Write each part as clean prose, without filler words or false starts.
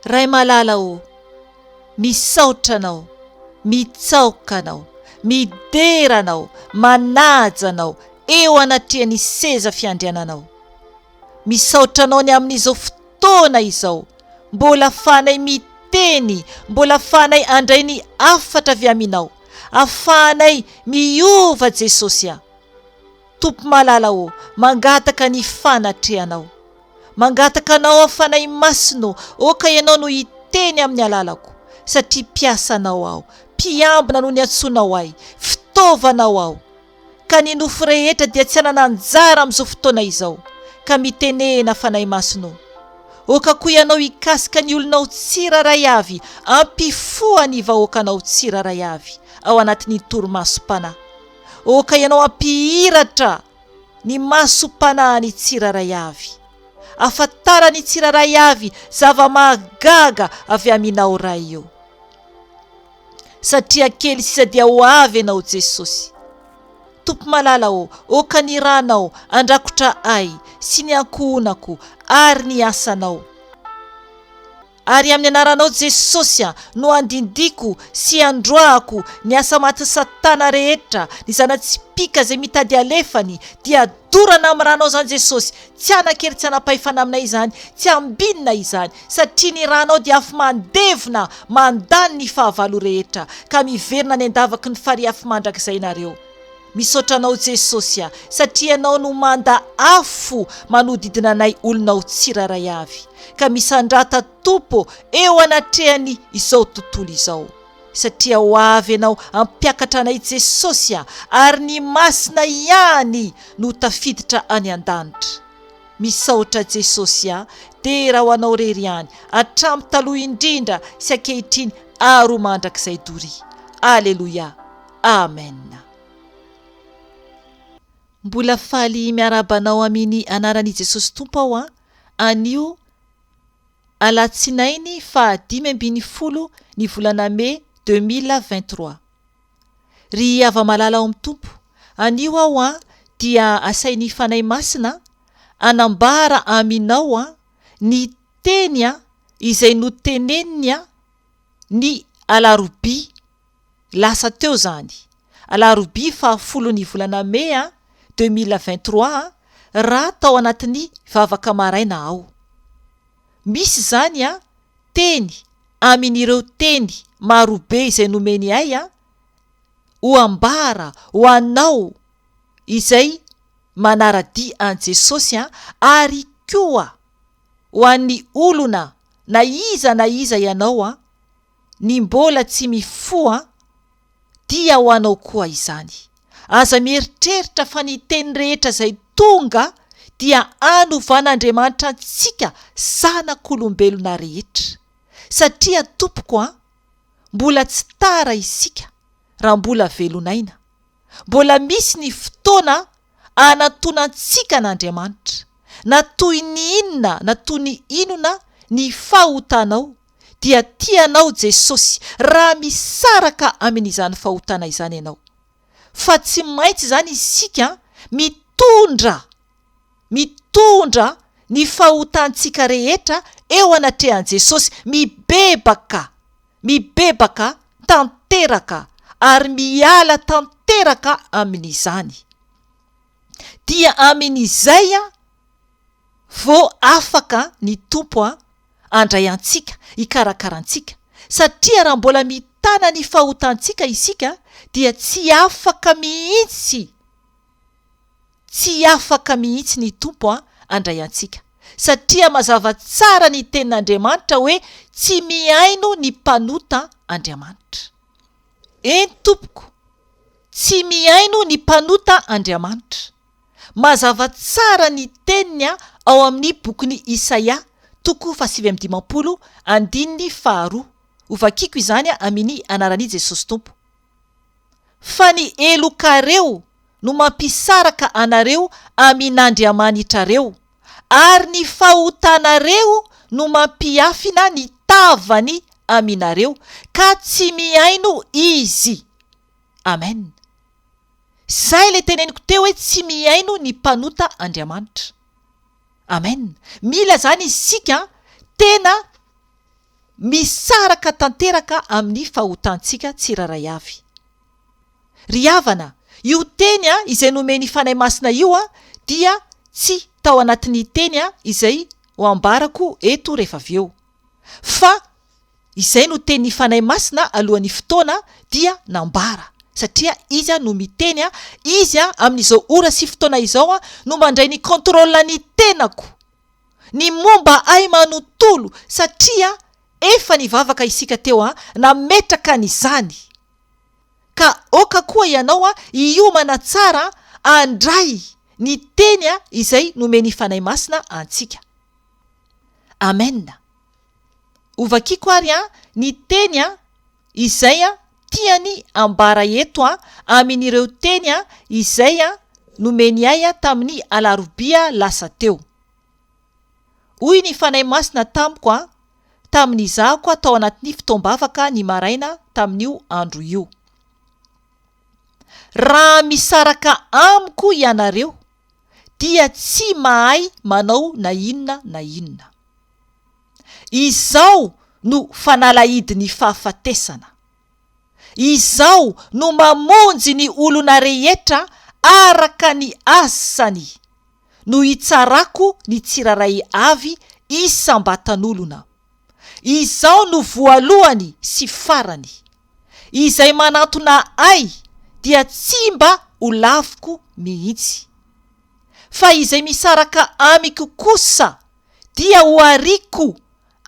ray malala o, misaotra anao, mitsaoka anao, midera anao, manaja anao eo anatrehan'ny seza fiandriananao. Misaotra anao ny amin'izao fotoana izao, mbola afahanay miteny, mbola afahanay andray ny afatra avy aminao, afahanay miova Jesosy a. Tompo malala o, mangataka ny fanatrehanao, mangataka anao afanay masino, oka ianao no hiteny amin'ny alalako, satria mpiasanao aho, mpiambina no ny antsonao ahy, fitaovanao aho. Ka ny nofo rehetra dia tsy hanana anjara amin'izao fotoana izao, ka mitenena fanay masino. Oka koa ianao hikasika ny olonao tsiraray avy, ampifoa ny vahoakanao tsiraray avy ao anatin'ny torimasom-panahy. Oka ianao ampihiratra ny masom-panahiny tsiraray avy, afantarany tsiraray avy zava-mahagaga avy aminao ray io, satria kely sisa dia ho avy ianao Jesosy. Tompo malala o, oka ny ranao andrakotra ahy sy ny ankohonako ary ny asanao. Ary amin'ny anaranao Jesosy no andindiko sy androahako ny asa maty Satana rehetra, ny zanatsipika izay mitady alefany, dia dorana amin'ny ranao izany Jesosy. Tsy hanan-kery, tsy hanam-pahefana aminay izany, tsy hambinina izany, satria ny ranao dia afy mandevina mandany ny fahavalo rehetra, ka miverina ny andavaky ny fariafy mandrakizay nareo. Misaotra anao Jesosy a, satria anao no manda afo manodidina anay olonao tsiraray avy, ka misandrata Tompo eo anatrehany izao tontolo izao, satria ho avy ianao ampiakatra anay Jesosy a, ary ny masina ihany no tafiditra any an-danitra. Misaotra Jesosy a, dera ho anao rery ihany, hatramin'ny taloha indrindra sy ankehitriny ary mandrakizay dory. Aleluia, amen. Mbola faly miarabanao amin'ny anaran'i Jesosy Tompo aho a, anio alatsinainy 15 ny volana Mai 2023. Ry ava-malala ao amin'ny Tompo, anio aho a dia asain'ny fanay masina anambara aminao a ny teny a izay noteneniny a ny alarobia lasa teo zany, alarobia 10 ny volana Mai 2023 raha tao anatin'ny vavaka maraina aho. Misy zany a teny amin'ireo teny marobe izay nomeny ahy a, ho ambara ho anao izay manaradia an Jesosy a, ary koa ho an'ny olona na iza ianao a, ny mbola tsy mifoa dia ho anao koa izany. Aza mieritreritra fa ny teny rehetra izay tonga dia anovan'Andriamanitra antsika zanak'olombelona rehetra, satria Tompoko a, mbola tsy tara isika raha mbola velonaina, mbola misy ny fotoana anatonantsika n'Andriamanitra, na toy ny inona na toy ny inona ny fahotanao dia tianao Jesosy raha misaraka amin'izany fahotana izany ianao. Fa tsy maintsy izany isika mitondra ny fahotantsika rehetra eo anatrehan Jesosy, mibebaka tanteraka ary miala tanteraka amin'izany. Dia amin'izay a vo afaka ny Tompo a andray antsika, hikarakarantsika, satria raha mbola mitana ny fahotantsika isika dia tsy afaka mihitsy ny Tompo a andray antsika, satria mazava tsara ny tenin'Andriamanitra hoe tsy miaino ny mpanota Andriamanitra. Eny Tompoko, tsy miaino ny mpanota Andriamanitra. Mazava tsara ny teniny ao amin'ny bokin'i Isaia 5:2, ovakiko izany amin'ny anaran'i Jesosy Tompo. Fa ny elokareo no mampisaraka anareo amin'Andriamanitrareo, ary ny fahotanareo no mampiafina ny tavany aminareo, ka tsy miaino izy. Amen. Zay le teneniko teo hoe tsy miaino ny mpanota Andriamanitra. Amen. Mila zany isika tena misaraka tanteraka amin'ny fahotantsika tsiraray avy. Ry havana, io teny izay nomeny fanahy masina io dia tsy tao anatin'ny teny izay ho ambarako eto rehefa avy eo, fa izay no teny fanahy masina alohan'ny fotoana dia nambara, satria izy no miteny izy amin'izao ora sy fotoana izao no mandray ny kontrola ny tenako, ny momba ay manontolo, satria efa nivavaka isika teo nametraka n'izany. Ka oka koa ianao iomana tsara andray ny teny izay nomeny fanahy masina antsika. Amen. Ovakiko ary ny teny izay tiany ambara eto amin'ireo teny izay nomeny ay tamin'ny alarobia lasa teo. Hoy ny fanahy masina tamiko tamin'izako tao anatin'ny fitoam-bavaka ny maraina tamin'io andro io. Raha misaraka amiko ianareo dia tsy mahay manao na inona na inona. Izao no fanalahidin'ny fahafatesana. Izao no mamonjy ny olona rehetra araka ny asany, no hitsarako ny tsiraray avy isam-batan'olona. Izao no voalohany sy farany, izay manantona ay dia tsy mba ho laviko mihitsy. Fa izay misaraka amiko kosa dia ho ariko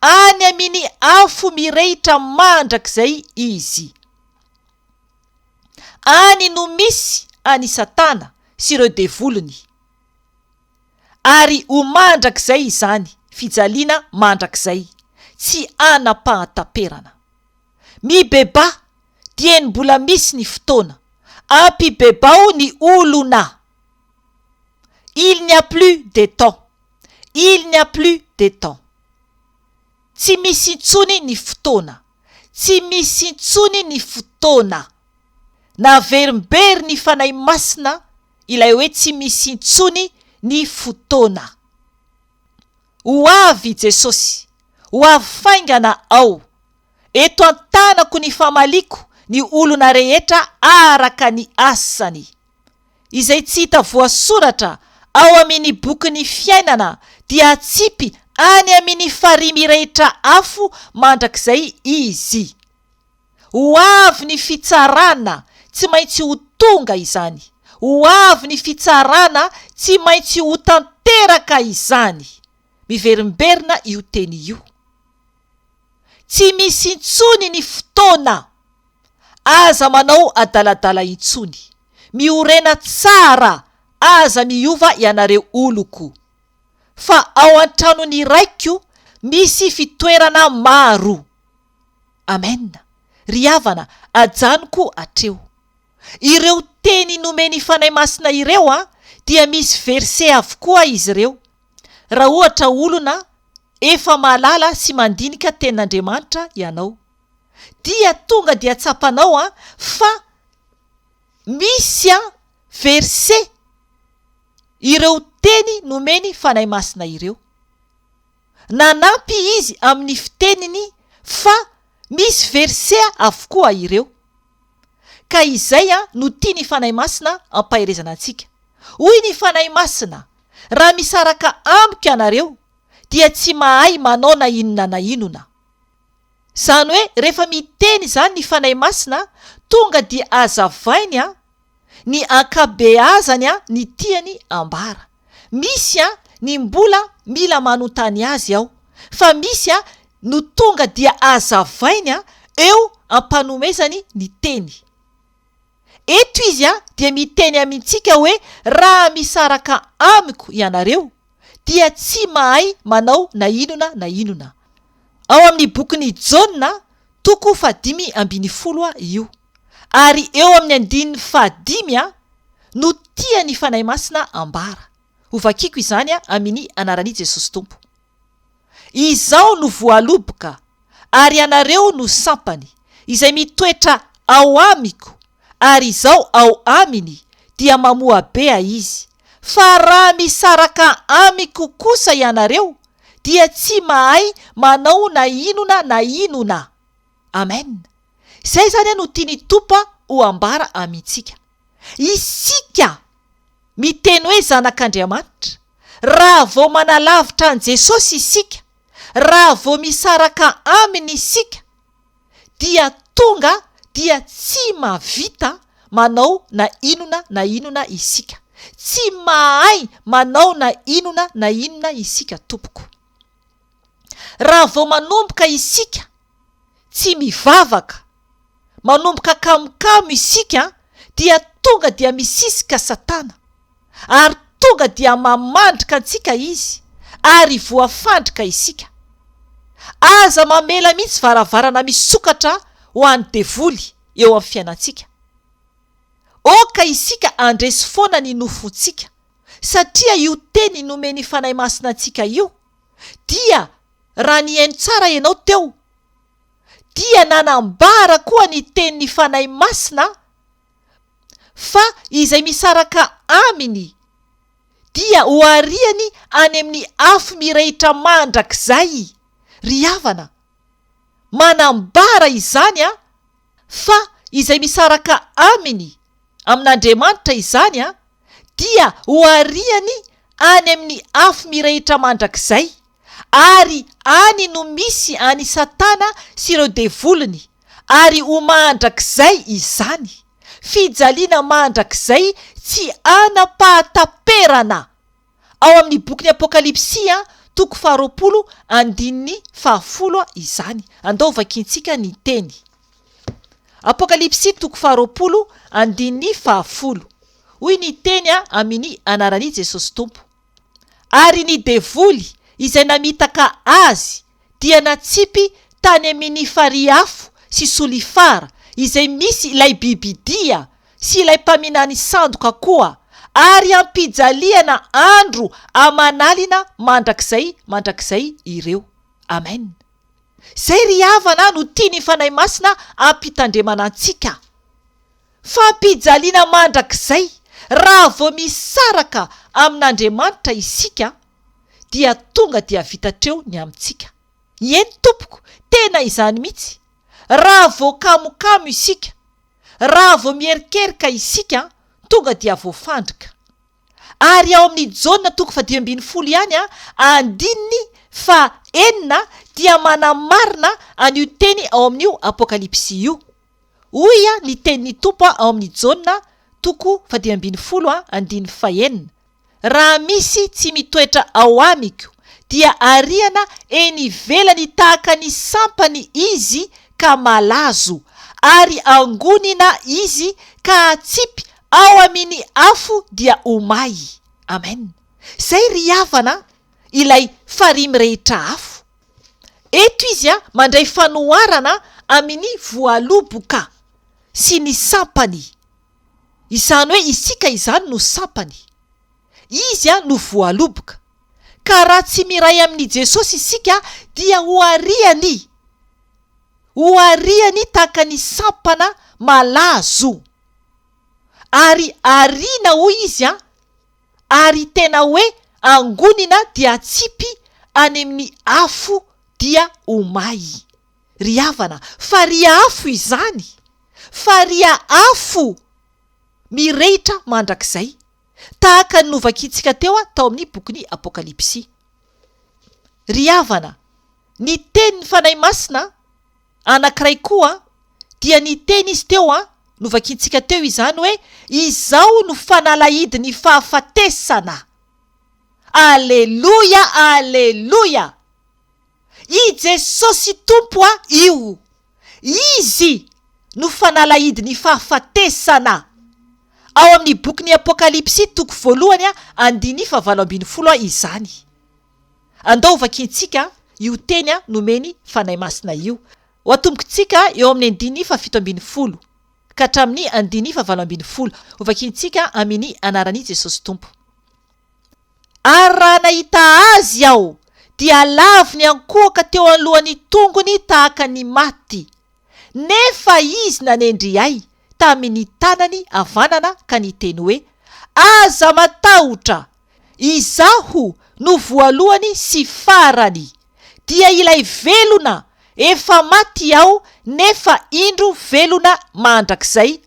any amin'ny afo mirehitra mandrakizay izy. Any no misy any Satana sy ireo devolony, ary ho mandrakizay izany, fijaliana mandrakizay, tsy anam-pahatamperana. Mibeba dia ny mbola misy ny fotoana, ampibebao ny olona. Il n'y a plus de temps. Il n'y a plus de temps. Tsy misy intsony ny fotoana. Tsy misy intsony ny fotoana. Naverimbery ny fanahy masina ilay hoe tsy misy intsony ny fotoana. Ho avy Jesosy, ho avy faingana ao. Eto an-tanako ny famaliko ny olona rehetra araka ny asany. Izay tsy hita voasoratra ao amin'ny bokin'ny fiainana dia atsipy any amin'ny farimy rehetra afo mandrakizay izy. Ho avy ny fitsarana, tsy maintsy ho tonga izany. Ho avy ny fitsarana, tsy maintsy ho tanteraka izany. Miverimberina io teny io. Tsy misy intsony ny fotoana. Aza manao adaladala intsony. Miorena tsara, aza miova ianareo oloko. Fa ao an-tranony raiko misy fitoerana maro. Amen. Ry havana, ajanoko atreo. Ireo teny nomeny fanahy masina ireo dia misy verse avokoa izy ireo. Raha ohatra olona efa malala sy mandinika tenin'Andriamanitra ianao, dia tonga dia tsapanao fa misy verse ireo teny nomeny fanahy masina ireo. Nanampy izy amin'ny fiteniny fa misy verse avokoa ireo. Ka izay no tia ny fanahy masina ampaherezana antsika. Hoy ny fanahy masina, raha misaraka amiko ianareo dia tsy mahay manao na inona na inona. Zany hoe rehefa miteny zany ny fanahy masina, tonga dia azavainy ny ankabeazany ny tiany ambara. Misy ny mbola mila manontany azy ao, fa misy no tonga dia azavainy eo ampanomezany ny teny. Eto izy dia miteny amintsika hoe raha misaraka amiko ianareo dia tsy mahay manao na inona na inona. Ao amin'ny bokin'ny Jaona 5:15 io. Ary eo amin'ny 5 no tia ny fanahy masina ambara. Ovakiko izany amin'ny anaran'i Jesosy Tompo. Izao no voaloboka, ary ianareo no sampany, izay mitoetra ao amiko, ary izao ao aminy dia mamoa be izy. Fa raha misaraka amiko kosa ianareo dia tsy mahay manao na inona. Amen. Zay zany no tiany Tompo ho ambara amintsika. Isika miteny hoe zanak'Andriamanitra, raha vao manalavitra an' Jesosy isika, raha vao misaraka aminy isika, dia tonga dia tsy mahavita manao na inona isika. Tsy mahay manao na inona isika tompoko. Raha vao manomboka isika tsy mivavaka, manomboka kamokamo isika, dia tonga dia misisika Satana, ary tonga dia mamandrika antsika izy, ary voafandrika isika. Aza mamela mihitsy varavarana misokatra ho an'ny devoly eo amin'ny fiainantsika. Oka isika andresy foana ny nofontsika, satria io teny nomeny fanahy masina antsika io dia raha nihaino tsara ianao teo, dia nanambara koa ny tenin'ny fanahy masina fa izay misaraka aminy dia ho ariany any amin'ny afo mirehitra mandrakizay. Ry havana, manambara izany fa izay misaraka aminy amin'Andriamanitra izany dia ho ariany any amin'ny afo mirehitra mandrakizay, ary any no misy any Satana sy ireo devolony, ary ho mandrakizay izany. Fijaliana mandrakizay tsy anam-pahataperana. Ao amin'ny bokin'ny Apokalipsia 20:10 izany. Andao vakiantsika ny teny. Apokalipsia 20:10. Hoy ny teny amin'ny anaran'i Jesosy Tompo. Ary ny devoly izay namitaka azy dia natsipy tany amin'ny fariafo sy solifara izay misy ilay bibidia sy ilay mpaminany sandoka koa, ary ampijaliana andro amanalina mandrakizay ireo. Amen. Zay ry havana no tiany fanahy masina ampitandremana antsika. Fampijaliana mandrakizay, raha vao misaraka amin'Andriamanitra isika, dia tonga dia vitatreo ny amintsika. Eny tompoko, tena izany mihitsy. Raha vao kamokamo isika, raha vao mierikerika isika, tonga dia voafandrika. Ary ao amin'ny Jaona 2:12 ihany andininy fa 9 dia manamarina an'io teny ao amin'io Apokalipsia io. Hoy ny tenin'ny Tompo ao amin'ny Jaona 2:12 andiny fa 9. Raha misy tsy mitoetra ao amiko, dia ariana eny ivelany tahaka ny sampany izy ka malazo, ary angonina izy ka atsipy ao amin'ny afo dia omay. Amen. Zay ry havana ilay farimy rehetra afo. Eto izy mandray fanoharana amin'ny voaloboka sy ny sampany. Izany hoe isika izany no sampany, izy no voaloboka. Ka raha tsy miray amin'ny Jesosy isika dia ho ariany tahaka ny sampana malazo. Ary ariana hoy izy ary tena hoe angonina dia atsipy any amin'ny afo dia omay. Ry havana, faria afo izany, faria afo mirehitra mandrakizay, tahaka ny novakiantsika tao amin'ny bokin'ny Apokalipsia. Ry havana, ny tenin'ny fanahy masina anankiray koa dia ny teny izy teo novakiantsika teo izany hoe izao no fanalahidi ny fahafatesana. Aleluya, aleluya. I Jesosy Tompo io, izy no fanalahidi ny fahafatesana. Ao amin'ny bokin'ny Apokalipsia 1:7 izany. Andao vakiantsika io teny nomeny fanahy masina io. Ho atombokontsika eo amin'ny 7:10 ka hatramin'ny 7:12. Ho vakiantsika amin'ny anaran'i Jesosy Tompo. Ary raha nahita azy aho, dia lavo ny ankoaka teo alohan'ny tongony tahaka ny maty. Nefa izy nanendry ahy tamin'ny tanany havanana ka niteny hoe, aza matahotra, izaho no voalohany sy farany, dia ilay velona efa maty aho nefa indro velona mandrakizay,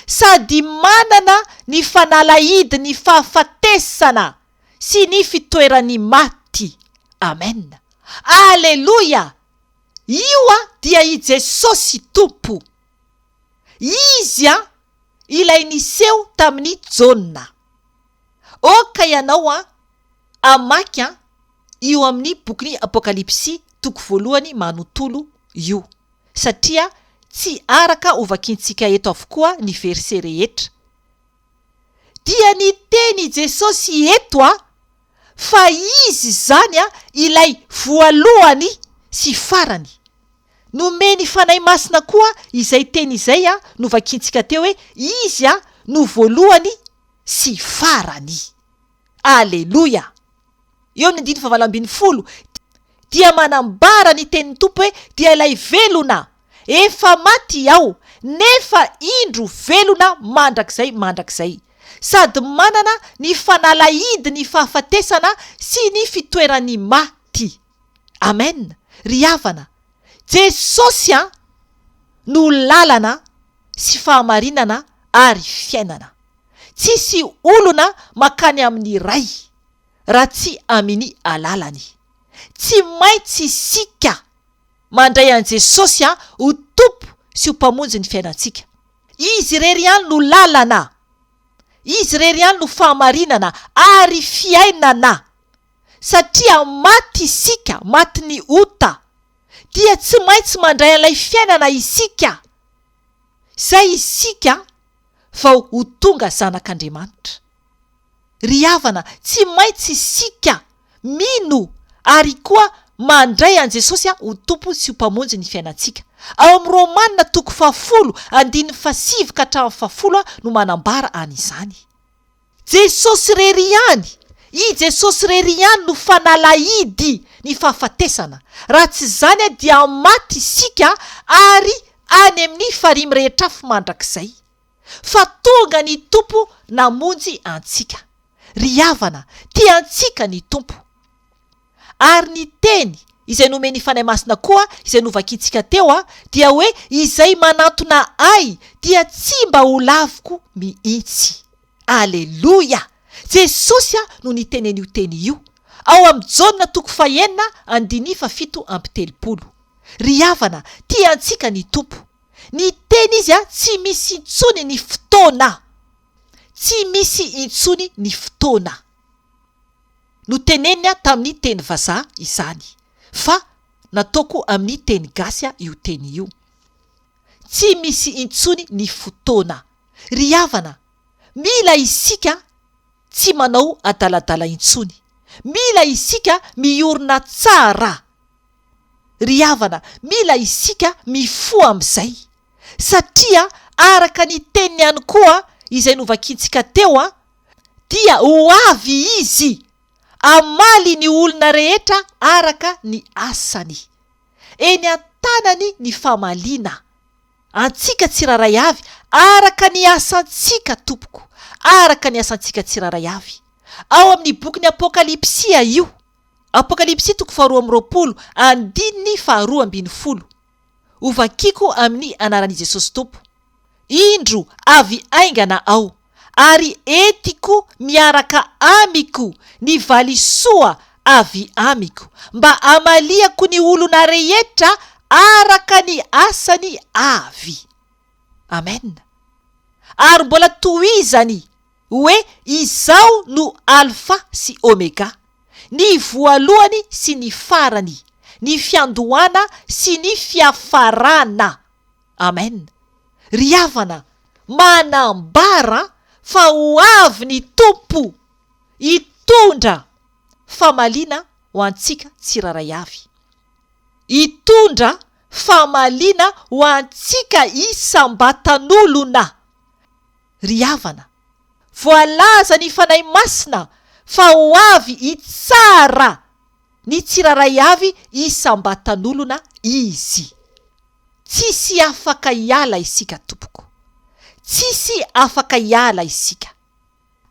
sady manana ny fanalahidy ny fahafatesana sy ny fitoerany maty. Amen. Aleloia. Io dia i Jesosy Tompo. Izy ilay niseho tamin'ny Jona. Oka ianao amaky io amin'ny bokin'ny Apokalipsy toko voalohany manontolo io, satria tsy araka ovakintsika eto avokoa ny verset rehetra. Dia ny teny Jesosy eto fa izy zany ilay voalohany sy farany. Nomeny fanahy masina koa izay teny izay novakintsika teo hoe izy no voalohany sy farany. Aleloia. Eo ny 1:20 dia manambara ny tenin'ny Tompo hoe dia ilay velona efa maty aho nefa indro velona mandrakizay, sady manana ny fanalahidy ny fahafatesana sy ny fitoerany maty. Amen. Ry havana, Jesosy no lalana sy fahamarinana ary fiainana. Tsisy olona makany amin'ny ray raha tsy amin'ny alalany. Tsy maintsy isika mandray an Jesosy ho Tompo sy ho mpamonjy ny fiainantsika. Izy irery ihany no lalana, izy irery ihany no fahamarinana ary fiainana. Satria maty isika, maty ny ota, dia tsy maintsy mandray an'ilay fiainana isika. Zay isika vao ho tonga zanak'Andriamanitra. Ry havana, tsy maintsy isika mino ary koa mandray an Jesosy ho Tompo sy ho mpamonjy ny fiainantsika. Ao amin'ny Romanina toko 10:7-10 no manambara an'izany. Jesosy rery ihany, i Jesosy rery ihany no fanalahidy ny fahafatesana. Raha tsy zany dia maty isika ary any amin'ny farimy rehetra afo mandrakizay. Fa tonga ny Tompo namonjy antsika. Ry havana, tiantsika ny Tompo. Ary ny teny izay nomeny fanahy masina koa izay novakintsika teo dia hoe izay manantona ay dia tsy mba ho laviko mihitsy. Aleloia. Jesosy no niteneny io teny io ao amin'ny Jona toko 9:7-10. Ry havana, tiantsika ny Tompo. Ny teny izy tsy misy intsony ny fotoana. Tsy misy intsony ny fotoana. No teneny tamin'ny teny vazaha izany, fa nataoko amin'ny teny gasy io teny io. Tsy misy intsony ny fotoana. Ry havana, mila isika tsy manao adaladala intsony. Mila isika miorina tsara. Ry havana, mila isika mifo amin'izay. Satria araka ny teniny ihany koa izay novakintsika teo dia ho avy izy amaly ny olona rehetra araka ny asany. Eny an-tanany ny fahamaliana. Antsika tsiraray avy araka ny asantsika Tompoko, araka ny asantsika tsiraray avy. Ao amin'ny bokin'ny Apokalipsy io, Apokalipsy toko 12:2-12. Ovakiko amin'ny anaran'i Jesosy Tompo. Indro avy aingana ao, ary etiko miaraka amiko ny valisoa avy amiko, mba amaliako ny olona rehetra araka ny asany avy. Amen. Ary mbola tohizany hoe izao no Alfa sy Omega, ny voalohany sy ny farany, ny fiandohana sy ny fiafarana. Amen. Ry havana, manambara fa ho avy ny Tompo hitondra famaliana ho antsika tsiraray avy. Hitondra famaliana ho antsika isam-batan'olona. Ry havana, voalaza ny fanahy masina fa ho avy hitsara ny tsiraray avy isam-batan'olona izy. Tsisy afaka hiala isika Tompoko. Tsisy afaka hiala isika.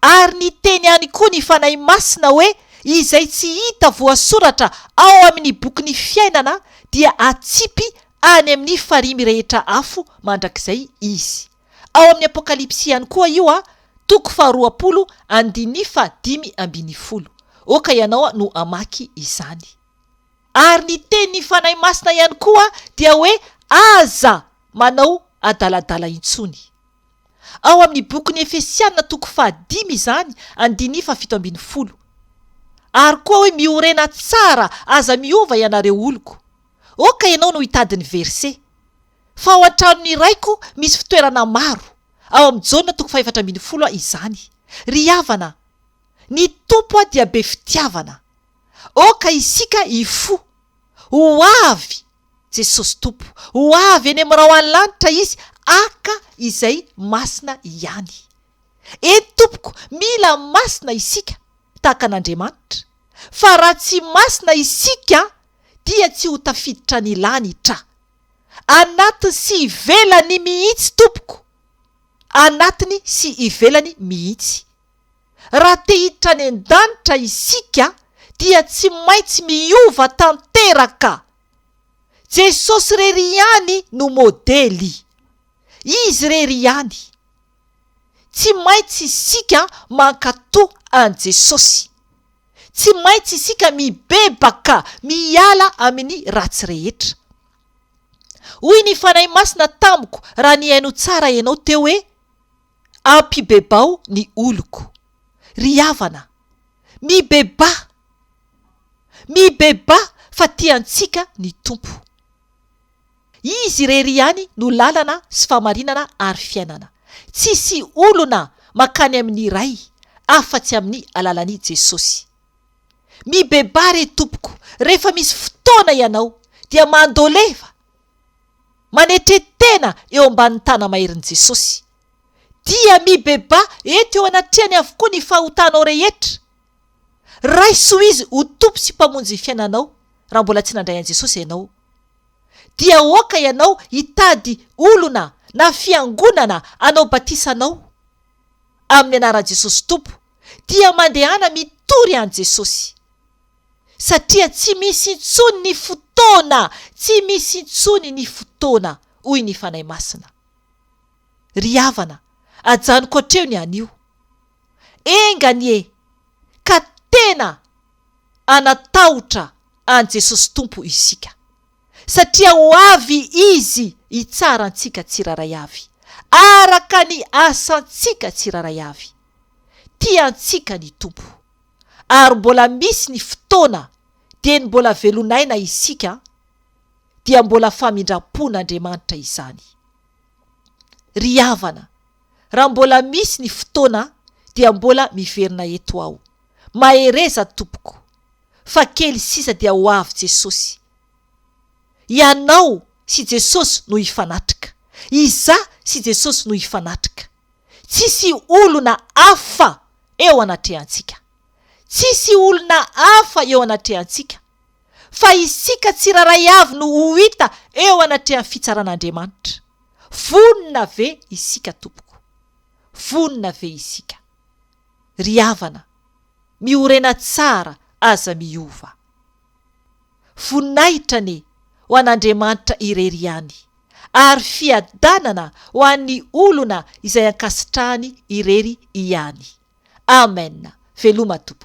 Ary ny teny ihany koa ny fanahy masina hoe izay tsy hita voasoratra ao amin'ny bokyny fiainana dia atsipy any amin'ny farimy rehetra afo mandrakizay izy. Ao amin'ny apokalipsy ihany koa io a, toko 20:5-10. Oka ianao no amaky izany. Ary ny teny fanahy masina ihany koa dia hoe aza manao adaladala intsony. Ao amin'ny bokyny Efesiana toko 5 izany 7. Ary koa hoe miorena tsara aza miova ianareo oloko. Oka ianao no hitadiny verse. Fa ao an-tranony raiko misy fitoerana maro. Ao amin'ny Jaona toko 4 izany. Ry havana, ny tompo a dia be fitiavana. Oka isika ifo. Ho avy Jesosy tompo. Ho avy eny amin'ny rahoany lanitra izy aka izay masina ihany. Tompoko, mila masina isika tahaka an'Andriamanitra. Fa raha tsy masina isika dia tsy ho tafiditra ny lanitra. Anatiny sy ivelany mihitsy tompoko. Anatiny sy ivelany mihitsy. Raha te hiditra any an-danitra isika dia tsy maintsy miova tanteraka. Jesosy rery ihany no modely. Izy rery ihany. Tsy maintsy isika mankatoa an Jesosy. Tsy maintsy isika mibebaka miala amin'ny ratsy rehetra. Hoy ny fanahy masina tamiko raha ny haino tsara ianao teo hoe ampibebao ny oloko. Ry havana, mibeba fa tiantsika ny tompo. Izy rery ihany no lalana sy famarinana ary fiainana. Tsisy olona makany amin'ny ray afa-tsy amin'ny alalan'i Jesosy. Mibeba re tompoko, rehefa misy fotoana ianao dia mandoleva, manetretena eo ambanin'ny tana maherin' Jesosy. Dia mibeba eto eo anatrehany avokoa ny fahotanao rehetra. Raiso izy ho tompo sy mpamonjy fiainanao raha mbola tsy nandray an Jesosy ianao. Dia oka ianao hitady olona na fiangonana anao batisanao amin'ny anaran'i Jesosy tompo, dia mandehana mitory an Jesosy. Satria tsy misy intsony ny fotoana, tsy misy intsony ny fotoana, hoy ny fanahy masina. Ry havana, ajanoko hatreo ny anio. Enganie, ka tena anatahotra an Jesosy tompo isika. Satria ho avy izy hitsara antsika tsiraray avy. Araka ny asantsika tsiraray avy. Tiantsika ny tompo. Ary mbola misy ny fotoana dia ny mbola velonaina isika dia mbola famindrapon'Andriamanitra izany. Ry havana, raha mbola misy ny fotoana dia mbola miverina eto aho. Mahereza tompoko, fa kely sisa dia ho avy Jesosy. Ianao sy Jesosy no hifanatrika. Izaho sy Jesosy no hifanatrika. Tsisy olona hafa eo anatrehantsika. Tsisy olona hafa eo anatrehantsika. Fa isika tsiraray avy no ho hita eo anatrehan'ny fitsaran'Andriamanitra. Vonina ve isika tompoko? Vonina ve isika? Ry havana, miorena tsara aza miova. Voninahitra ne ho an'Andriamanitra irery ihany, ary fiadanana ho an'ny olona izay ankasitrahany irery ihany. Amen. Veloma tompoko.